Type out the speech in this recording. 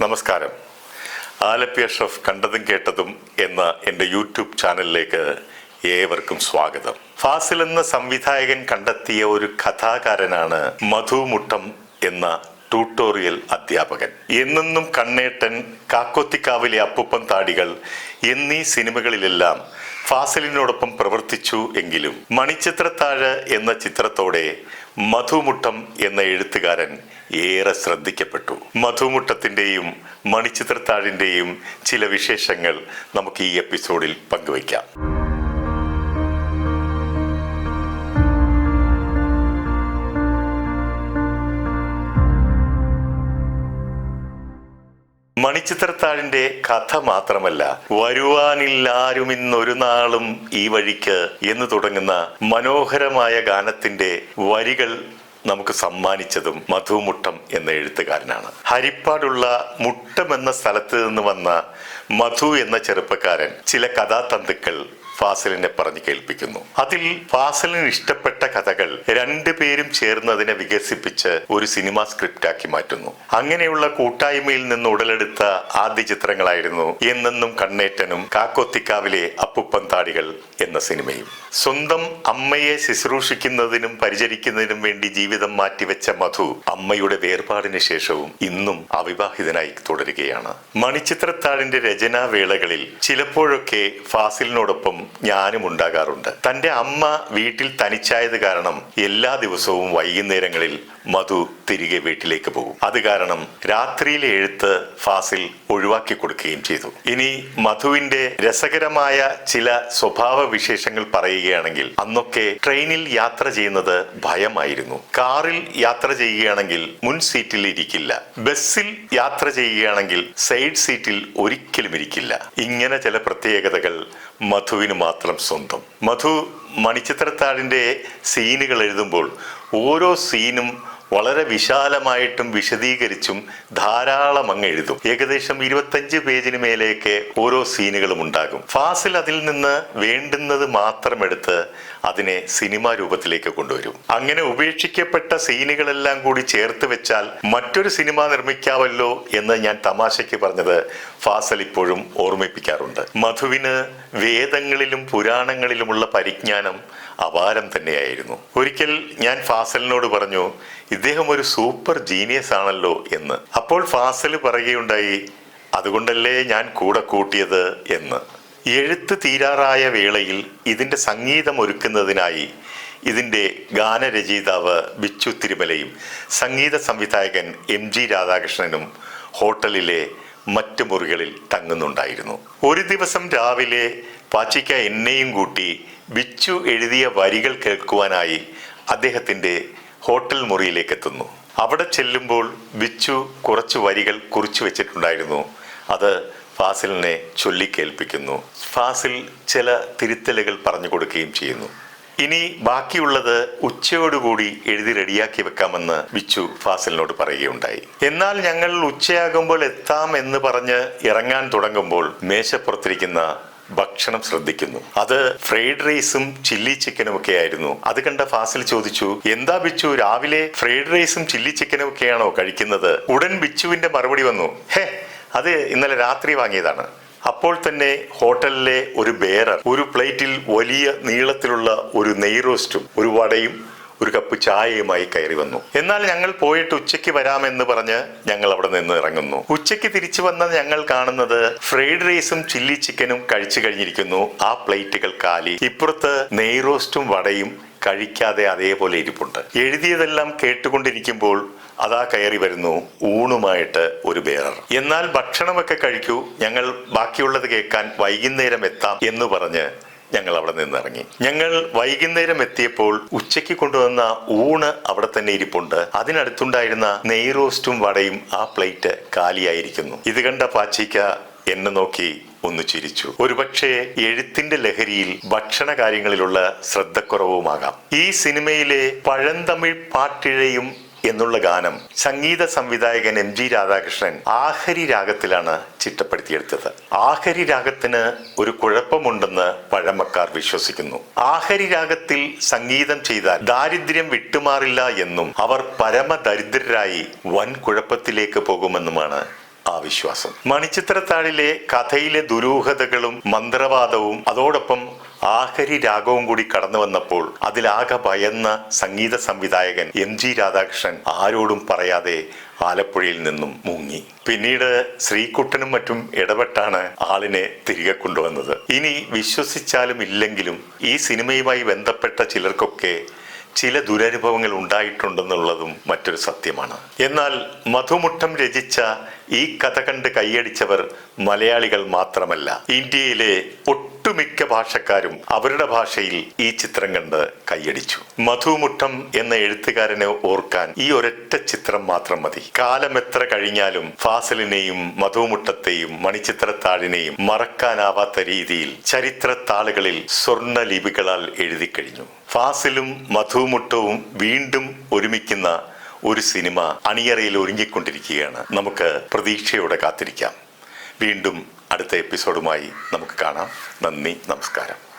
നമസ്കാരം. ആലപ്പി അഷ്റഫ് കണ്ടതും കേട്ടതും എന്ന എൻ്റെ യൂട്യൂബ് ചാനലിലേക്ക് ഏവർക്കും സ്വാഗതം. ഫാസിൽ എന്ന സംവിധായകൻ കണ്ടെത്തിയ ഒരു കഥാകാരനാണ് മധു മുട്ടം എന്ന ട്യൂട്ടോറിയൽ അധ്യാപകൻ. എന്നെന്നും കണ്ണേട്ടൻ, കാക്കോത്തിക്കാവിലെ അപ്പുപ്പൻ താടികൾ എന്നീ സിനിമകളിലെല്ലാം ഫാസിലിനോടൊപ്പം പ്രവർത്തിച്ചു എങ്കിലും മണിച്ചിത്രത്താഴ് എന്ന ചിത്രത്തോടെ മധുമുട്ടം എന്ന എഴുത്തുകാരൻ ഏറെ ശ്രദ്ധിക്കപ്പെട്ടു. മധുമുട്ടത്തിൻ്റെയും മണിച്ചിത്രത്താഴിൻ്റെയും ചില വിശേഷങ്ങൾ നമുക്ക് ഈ എപ്പിസോഡിൽ പങ്കുവയ്ക്കാം. മണിച്ചിത്രത്താഴിന്റെ കഥ മാത്രമല്ല, വരുവാനില്ലാരും ഇന്നൊരു നാളും ഈ വഴിക്ക് എന്ന് തുടങ്ങുന്ന മനോഹരമായ ഗാനത്തിന്റെ വരികൾ നമുക്ക് സമ്മാനിച്ചതും മധുമുട്ടം എന്ന എഴുത്തുകാരനാണ്. ഹരിപ്പാടുള്ള മുട്ടം എന്ന സ്ഥലത്ത് നിന്ന് വന്ന മധു എന്ന ചെറുപ്പക്കാരൻ ചില കഥാതന്തുക്കൾ ഫാസിലിനെ പറഞ്ഞു കേൾപ്പിക്കുന്നു. അതിൽ ഫാസിലിന് ഇഷ്ടപ്പെട്ട കഥകൾ രണ്ടുപേരും ചേർന്ന് അതിനെ വികസിപ്പിച്ച് ഒരു സിനിമ സ്ക്രിപ്റ്റാക്കി മാറ്റുന്നു. അങ്ങനെയുള്ള കൂട്ടായ്മയിൽ നിന്ന് ഉടലെടുത്ത ആദ്യ ചിത്രങ്ങളായിരുന്നു എന്നെന്നും കണ്ണേറ്റനും കാക്കോത്തിക്കാവിലെ അപ്പുപ്പൻ താടികൾ എന്ന സിനിമയും. സ്വന്തം അമ്മയെ ശുശ്രൂഷിക്കുന്നതിനും പരിചരിക്കുന്നതിനും വേണ്ടി ജീവിതം മാറ്റിവെച്ച മധു അമ്മയുടെ വേർപാടിന് ശേഷവും ഇന്നും അവിവാഹിതനായി തുടരുകയാണ്. മണിച്ചിത്രത്താഴിന്റെ രചനാവേളകളിൽ ചിലപ്പോഴൊക്കെ ഫാസിലിനോടൊപ്പം ഞാനും ഉണ്ടാകാറുണ്ട്. തന്റെ അമ്മ വീട്ടിൽ തനിച്ചായത് കാരണം എല്ലാ ദിവസവും വൈകുന്നേരങ്ങളിൽ മധു തിരികെ വീട്ടിലേക്ക് പോകും. അത് കാരണം രാത്രിയിലെ എഴുത്ത് ഫാസിൽ ഒഴിവാക്കി കൊടുക്കുകയും ചെയ്തു. ഇനി മധുവിന്റെ രസകരമായ ചില സ്വഭാവ വിശേഷങ്ങൾ പറയുകയാണെങ്കിൽ, അന്നൊക്കെ ട്രെയിനിൽ യാത്ര ചെയ്യുന്നത് ഭയമായിരുന്നു. കാറിൽ യാത്ര ചെയ്യുകയാണെങ്കിൽ മുൻ സീറ്റിൽ ഇരിക്കില്ല. ബസ്സിൽ യാത്ര ചെയ്യുകയാണെങ്കിൽ സൈഡ് സീറ്റിൽ ഒരിക്കലും ഇരിക്കില്ല. ഇങ്ങനെ ചില പ്രത്യേകതകൾ മധുവിന് മാത്രം സ്വന്തം. മധു മണിച്ചിത്രത്താഴിന്റെ സീനുകൾ എഴുതുമ്പോൾ ഓരോ സീനും വളരെ വിശാലമായിട്ടും വിശദീകരിച്ചും ധാരാളം അങ്ങ് എഴുതും. ഏകദേശം 25 പേജിന് മേലേക്ക് ഓരോ സീനുകളും ഉണ്ടാകും. ഫാസിൽ അതിൽ നിന്ന് വേണ്ടുന്നത് മാത്രം എടുത്ത് അതിനെ സിനിമാ രൂപത്തിലേക്ക് കൊണ്ടുവരും. അങ്ങനെ ഉപേക്ഷിക്കപ്പെട്ട സീനുകളെല്ലാം കൂടി ചേർത്ത് വെച്ചാൽ മറ്റൊരു സിനിമ നിർമ്മിക്കാമല്ലോ എന്ന് ഞാൻ തമാശയ്ക്ക് പറഞ്ഞത് ഫാസിൽ ഇപ്പോഴും ഓർമ്മിപ്പിക്കാറുണ്ട്. മധുവിന് വേദങ്ങളിലും പുരാണങ്ങളിലുമുള്ള പരിജ്ഞാനം അപാരം തന്നെയായിരുന്നു. ഒരിക്കൽ ഞാൻ ഫാസിലിനോട് പറഞ്ഞു, ഇദ്ദേഹം ഒരു സൂപ്പർ ജീനിയസ് ആണല്ലോ എന്ന്. അപ്പോൾ ഫാസിൽ പറയുകയുണ്ടായി, അതുകൊണ്ടല്ലേ ഞാൻ കൂടെ കൂട്ടിയത് എന്ന്. എഴുത്ത് തീരാറായ വേളയിൽ ഇതിന്റെ സംഗീതം ഒരുക്കുന്നതിനായി ഇതിന്റെ ഗാനരചയിതാവ് ബിച്ചു തിരുമലയും സംഗീത സംവിധായകൻ MG രാധാകൃഷ്ണനും ഹോട്ടലിലെ മറ്റു മുറികളിൽ തങ്ങുന്നുണ്ടായിരുന്നു. ഒരു ദിവസം രാവിലെ പാച്ചിക്ക എന്നെയും കൂട്ടി ബിച്ചു എഴുതിയ വരികൾ കേൾക്കുവാനായി അദ്ദേഹത്തിന്റെ ഹോട്ടൽ മുറിയിലേക്ക് എത്തുന്നു. അവിടെ ചെല്ലുമ്പോൾ ബിച്ചു കുറച്ച് വരികൾ കുറിച്ചു വെച്ചിട്ടുണ്ടായിരുന്നു. അത് ഫാസിലിനെ ചൊല്ലിക്കേൽപ്പിക്കുന്നു. ഫാസിൽ ചില തിരുത്തലുകൾ പറഞ്ഞു കൊടുക്കുകയും ചെയ്യുന്നു. ഇനി ബാക്കിയുള്ളത് ഉച്ചയോടുകൂടി എഴുതി റെഡിയാക്കി വെക്കാമെന്ന് ബിച്ചു ഫാസിലിനോട് പറയുകയുണ്ടായി. എന്നാൽ ഞങ്ങൾ ഉച്ചയാകുമ്പോൾ എത്താം എന്ന് പറഞ്ഞ് ഇറങ്ങാൻ തുടങ്ങുമ്പോൾ മേശപ്പുറത്തിരിക്കുന്ന ഭക്ഷണം ശ്രദ്ധിക്കുന്നു. അത് ഫ്രൈഡ് റൈസും ചില്ലി ചിക്കനും ഒക്കെ ആയിരുന്നു. അത് കണ്ട ഫാസിൽ ചോദിച്ചു, എന്താ ബിച്ചു, രാവിലെ ഫ്രൈഡ് റൈസും ചില്ലി ചിക്കനും ഒക്കെയാണോ കഴിക്കുന്നത്? ഉടൻ ബിച്ചുവിന്റെ മറുപടി വന്നു, ഹേ, അത് ഇന്നലെ രാത്രി വാങ്ങിയതാണ്. അപ്പോൾ തന്നെ ഹോട്ടലിലെ ഒരു ബേറർ ഒരു പ്ലേറ്റിൽ വലിയ നീളത്തിലുള്ള ഒരു നെയ് റോസ്റ്റും ഒരു വടയും ഒരു കപ്പ് ചായയുമായി കയറി വന്നു. എന്നാൽ ഞങ്ങൾ പോയിട്ട് ഉച്ചയ്ക്ക് വരാമെന്ന് പറഞ്ഞ് ഞങ്ങൾ അവിടെ നിന്ന് ഇറങ്ങുന്നു. ഉച്ചയ്ക്ക് തിരിച്ചു വന്ന ഞങ്ങൾ കാണുന്നത് ഫ്രൈഡ് റൈസും ചില്ലി ചിക്കനും കഴിച്ചു കഴിഞ്ഞിരിക്കുന്നു. ആ പ്ലേറ്റുകൾ കാലി. ഇപ്പുറത്ത് നെയ് റോസ്റ്റും വടയും കഴിക്കാതെ അതേപോലെ ഇരിപ്പുണ്ട്. എഴുതിയതെല്ലാം കേട്ടുകൊണ്ടിരിക്കുമ്പോൾ അതാ കയറി വരുന്നു ഊണുമായിട്ട് ഒരു ബേറർ. എന്നാൽ ഭക്ഷണമൊക്കെ കഴിക്കൂ, ഞങ്ങൾ ബാക്കിയുള്ളത് കേൾക്കാൻ വൈകുന്നേരം എത്താം എന്ന് പറഞ്ഞ് ഞങ്ങൾ അവിടെ നിന്ന് ഇറങ്ങി. ഞങ്ങൾ വൈകുന്നേരം എത്തിയപ്പോൾ ഉച്ചയ്ക്ക് കൊണ്ടുവന്ന ഊണ് അവിടെ തന്നെ ഇരിപ്പുണ്ട്. അതിനടുത്തുണ്ടായിരുന്ന നെയ് റോസ്റ്റും വടയും ആ പ്ലേറ്റ് കാലിയായിരിക്കുന്നു. ഇത് കണ്ട പാച്ചിക്ക എന്നെ നോക്കി ഒന്ന് ചിരിച്ചു. ഒരുപക്ഷെ എഴുത്തിന്റെ ലഹരിയിൽ ഭക്ഷണ കാര്യങ്ങളിലുള്ള ശ്രദ്ധക്കുറവുമാകാം. ഈ സിനിമയിലെ പഴന്തമിഴ് പാട്ടിഴയും എന്നുള്ള ഗാനം സംഗീത സംവിധായകൻ MG രാധാകൃഷ്ണൻ ആഹരി രാഗത്തിലാണ് ചിട്ടപ്പെടുത്തിയെടുത്തത്. ആഹരി രാഗത്തിന് ഒരു കുഴപ്പമുണ്ടെന്ന് പഴമക്കാർ വിശ്വസിക്കുന്നു. ആഹരി രാഗത്തിൽ സംഗീതം ചെയ്താൽ ദാരിദ്ര്യം വിട്ടുമാറില്ല എന്നും അവർ പരമദരിദ്രരായി വൻ കുഴപ്പത്തിലേക്ക് പോകുമെന്നുമാണ് ആ വിശ്വാസം. മണിച്ചിത്രത്താഴിലെ കഥയിലെ ദുരൂഹതകളും മന്ത്രവാദവും അതോടൊപ്പം ആഹരി രാഗവും കൂടി കടന്നു വന്നപ്പോൾ അതിലാകെ ഭയന്ന സംഗീത സംവിധായകൻ MG രാധാകൃഷ്ണൻ ആരോടും പറയാതെ ആലപ്പുഴയിൽ നിന്നും മുങ്ങി. പിന്നീട് ശ്രീകുട്ടനും മറ്റും ഇടപെട്ടാണ് ആളിനെ തിരികെ കൊണ്ടുവന്നത്. ഇനി വിശ്വസിച്ചാലും ഇല്ലെങ്കിലും ഈ സിനിമയുമായി ബന്ധപ്പെട്ട ചിലർക്കൊക്കെ ചില ദുരനുഭവങ്ങൾ ഉണ്ടായിട്ടുണ്ടെന്നുള്ളതും മറ്റൊരു സത്യമാണ്. എന്നാൽ മധുമുട്ടം രചിച്ച ഈ കഥ കണ്ട് കൈയടിച്ചവർ മലയാളികൾ മാത്രമല്ല. ഇന്ത്യയിലെ ഒട്ടുമിക്ക ഭാഷക്കാരും അവരുടെ ഭാഷയിൽ ഈ ചിത്രം കണ്ട് കൈയടിച്ചു. മധുമുട്ടം എന്ന എഴുത്തുകാരനെ ഓർക്കാൻ ഈ ഒരൊറ്റ ചിത്രം മാത്രം മതി. കാലം എത്ര കഴിഞ്ഞാലും ഫാസിലിനെയും മധുമുട്ടത്തെയും മണിച്ചിത്രത്താഴിനെയും മറക്കാനാവാത്ത രീതിയിൽ ചരിത്രത്താളുകളിൽ സ്വർണ്ണ ലിപികളാൽ എഴുതി കഴിഞ്ഞു. ഫാസിലും മധുമുട്ടവും വീണ്ടും ഒരുമിക്കുന്ന ഒരു സിനിമ അണിയറയിൽ ഒരുങ്ങിക്കൊണ്ടിരിക്കുകയാണ്. നമുക്ക് പ്രതീക്ഷയോടെ കാത്തിരിക്കാം. വീണ്ടും അടുത്ത എപ്പിസോഡുമായി നമുക്ക് കാണാം. നന്ദി, നമസ്കാരം.